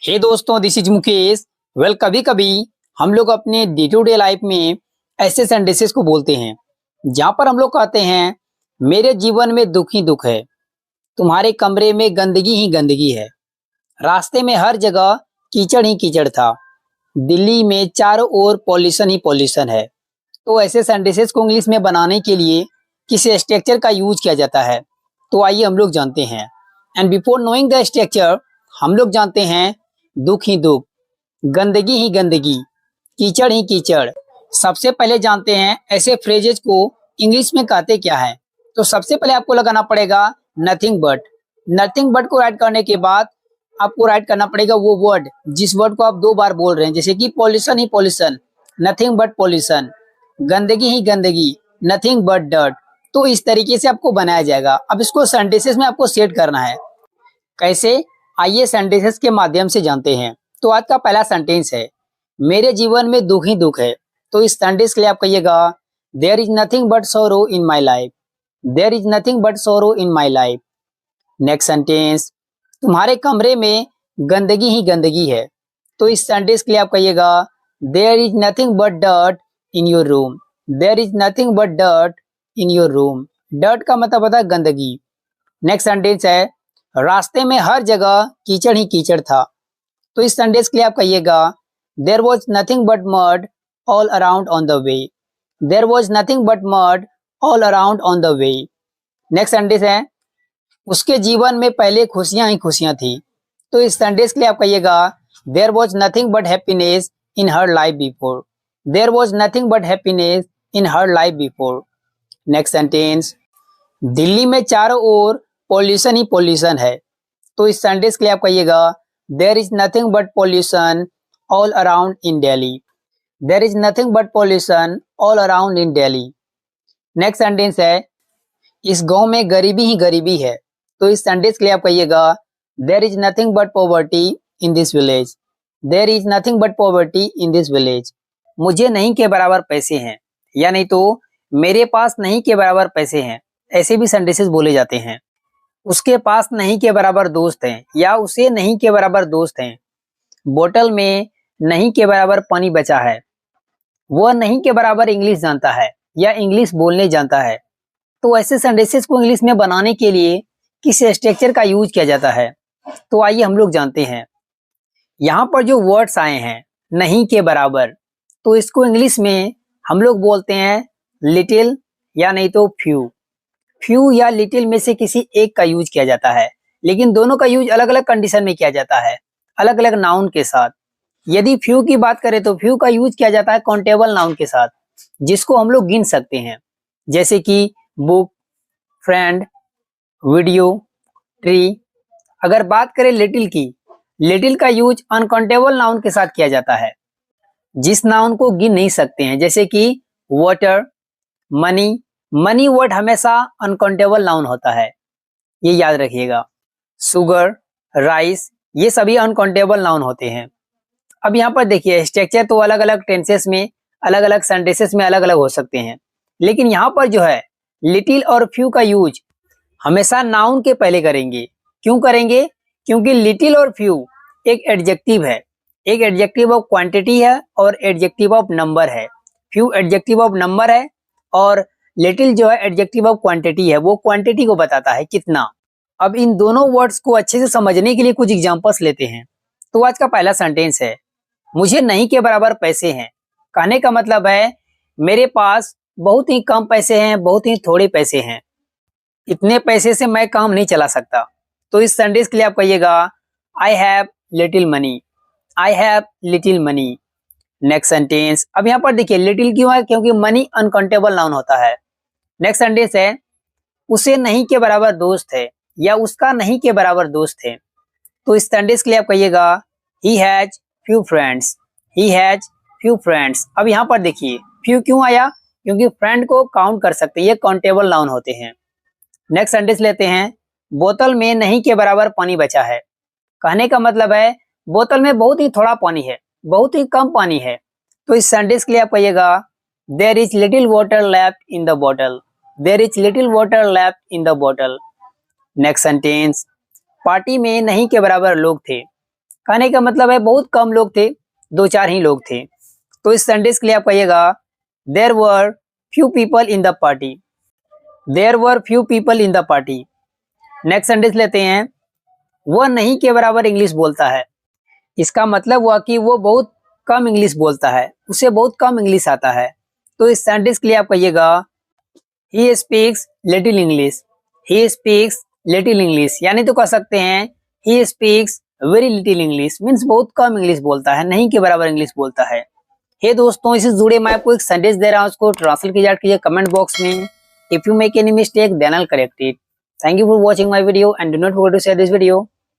हे दोस्तों, this is Mukesh. कभी कभी हम लोग अपने डे टू डे लाइफ में ऐसे सेंटेंसेस को बोलते हैं जहाँ पर हम लोग कहते हैं मेरे जीवन में दुख ही दुख है, तुम्हारे कमरे में गंदगी ही गंदगी है, रास्ते में हर जगह कीचड़ ही कीचड़ था, दिल्ली में चारों ओर पॉल्यूशन ही पॉल्यूशन है। तो ऐसे सेंटेंसेस को इंग्लिश में बनाने के लिए किस स्ट्रक्चर का यूज किया जाता है, तो आइए हम लोग जानते हैं। And before knowing the structure, हम लोग जानते हैं दुख ही दुख, गंदगी ही गंदगी, कीचड़ ही कीचड़। सबसे पहले जानते हैं ऐसे फ्रेजेस को इंग्लिश में कहते क्या है। तो सबसे पहले आपको लगाना पड़ेगा नथिंग बट। नथिंग बट को राइट करने के बाद आपको राइट करना पड़ेगा वो वर्ड जिस वर्ड को आप दो बार बोल रहे हैं, जैसे कि pollution he pollution, nothing but pollution, गंदगी ही गंदगी, नथिंग बट डर्ट। तो इस तरीके से आपको बनाया जाएगा। अब इसको सेंटेंसेस में आपको सेट करना है। कैसे, आइए सेंटेंसेस के माध्यम से जानते हैं। तो आज का पहला सेंटेंस है मेरे जीवन में दुख ही दुख है। तो इस सेंटेंस के लिए आप कहिएगा there is nothing but sorrow in my life, there is nothing but sorrow in my life. Next sentence, तुम्हारे कमरे में गंदगी ही गंदगी है। तो इस सेंटेंस के लिए आप कहिएगा there is nothing but dirt in your room, there is nothing but dirt in your room. Dirt का मतलब होता है गंदगी। नेक्स्ट सेंटेंस है रास्ते में हर जगह कीचड़ ही कीचड़ था। तो इस सेंटेंस के लिए आप कहिएगा there was nothing but mud all around on the way, there was nothing but mud all around on the way. Next sentence है उसके जीवन में पहले खुशियां ही खुशियां थी। तो इस सेंटेंस के लिए आप कहिएगा there was nothing but happiness in her life before, there was nothing but happiness in her life before. Next sentence, Delhi में चारों ओर पॉल्यूशन ही पॉल्यूशन है। तो इस सेंटेंस के लिए आप कहिएगा there is nothing but pollution all around in Delhi, there is nothing but pollution all around in Delhi. Next sentence है इस गांव में गरीबी ही गरीबी है। तो इस सेंटेंस के लिए आप कहिएगा there is nothing but poverty in this village, there is nothing but poverty in this village. मुझे नहीं के बराबर पैसे हैं, या नहीं तो मेरे पास नहीं के बराबर पैसे हैं, ऐसे भी सेंटेंसेस बोले जाते हैं। उसके पास नहीं के बराबर दोस्त हैं, या उसे नहीं के बराबर दोस्त हैं। बोतल में नहीं के बराबर पानी बचा है। वह नहीं के बराबर इंग्लिश जानता है या इंग्लिश बोलने जानता है। तो ऐसे सेंटेंसेस को इंग्लिश में बनाने के लिए किस स्ट्रक्चर का यूज किया जाता है, तो आइए हम लोग जानते हैं। यहाँ पर जो वर्ड्स आए हैं नहीं के बराबर, तो इसको इंग्लिश में हम लोग बोलते हैं लिटिल या नहीं तो फ्यू। फ्यू या लिटिल में से किसी एक का यूज किया जाता है, लेकिन दोनों का यूज अलग अलग कंडीशन में किया जाता है, अलग अलग नाउन के साथ। यदि फ्यू की बात करें तो फ्यू का यूज किया जाता है काउंटेबल नाउन के साथ, जिसको हम लोग गिन सकते हैं, जैसे कि बुक, फ्रेंड, वीडियो, ट्री। अगर बात करें लिटिल की, लिटिल का यूज अनकाउंटेबल नाउन के साथ किया जाता है, जिस नाउन को गिन नहीं सकते हैं, जैसे कि वाटर, मनी। मनी वर्ड हमेशा अनकाउंटेबल नाउन होता है, ये याद रखिएगा। शुगर, राइस, ये सभी अनकाउंटेबल नाउन होते हैं। अब यहाँ पर देखिए स्ट्रक्चर तो अलग अलग टेंसेस में, अलग अलग सेंटेंसेस में अलग अलग हो सकते हैं, लेकिन यहाँ पर जो है लिटिल और फ्यू का यूज हमेशा नाउन के पहले करेंगे। क्यों करेंगे? क्योंकि लिटिल और फ्यू एक एडजेक्टिव है, एक एडजेक्टिव ऑफ क्वांटिटी है और एडजेक्टिव ऑफ नंबर है। फ्यू एडजेक्टिव ऑफ नंबर है और लिटिल जो है एडजेक्टिव ऑफ क्वांटिटी है, वो क्वांटिटी को बताता है कितना। अब इन दोनों वर्ड्स को अच्छे से समझने के लिए कुछ एग्जांपल्स लेते हैं। तो आज का पहला सेंटेंस है मुझे नहीं के बराबर पैसे हैं। कहने का मतलब है मेरे पास बहुत ही कम पैसे हैं, बहुत ही थोड़े पैसे हैं, इतने पैसे से मैं काम नहीं चला सकता। तो इस सेंटेंस के लिए आप कहिएगा I have little money, I have little money. Next sentence, अब यहाँ पर देखिए लिटिल क्यों है? क्योंकि मनी अनकाउंटेबल नाउन होता है। नेक्स्ट सेंटेंस है उसे नहीं के बराबर दोस्त है या उसका नहीं के बराबर दोस्त है। तो इस सेंटेंस के लिए आप कहिएगा he has few friends, he has few friends. अब यहाँ पर देखिए फ्यू क्यों आया? क्योंकि फ्रेंड को काउंट कर सकते हैं, ये काउंटेबल नाउन होते हैं। नेक्स्ट सेंटेंस लेते हैं बोतल में नहीं के बराबर पानी बचा है। कहने का मतलब है बोतल में बहुत ही थोड़ा पानी है, बहुत ही कम पानी है। तो इस सेंटेंस के लिए आप कहिएगा there is little water left in the bottle, there is little water left in the bottle. Next sentence, party में नहीं के बराबर लोग थे। कहने का मतलब है बहुत कम लोग थे, 2-4 ही लोग थे। तो इस सेंटेंस के लिए आप कहिएगा there were few people in the party. There were few people in the party. Next sentence लेते हैं, वह नहीं के बराबर इंग्लिश बोलता है। इसका मतलब हुआ कि वो बहुत कम इंग्लिश बोलता है, उसे बहुत कम इंग्लिश आता है। तो इस सेंटेंस के लिए आप कहिएगा he speaks little English. He speaks little English, यानी तो कह सकते हैं he speaks very little English, means बहुत कम इंग्लिश बोलता है, नहीं के बराबर इंग्लिश बोलता है। हे दोस्तों, इससे जुड़े मैं आपको एक सेंटेंस दे रहा हूं, उसको ट्रांसलेट कीजिए कमेंट बॉक्स में। If you make any mistake then I will correct it. Thank you for watching my video and do not forget to share this video.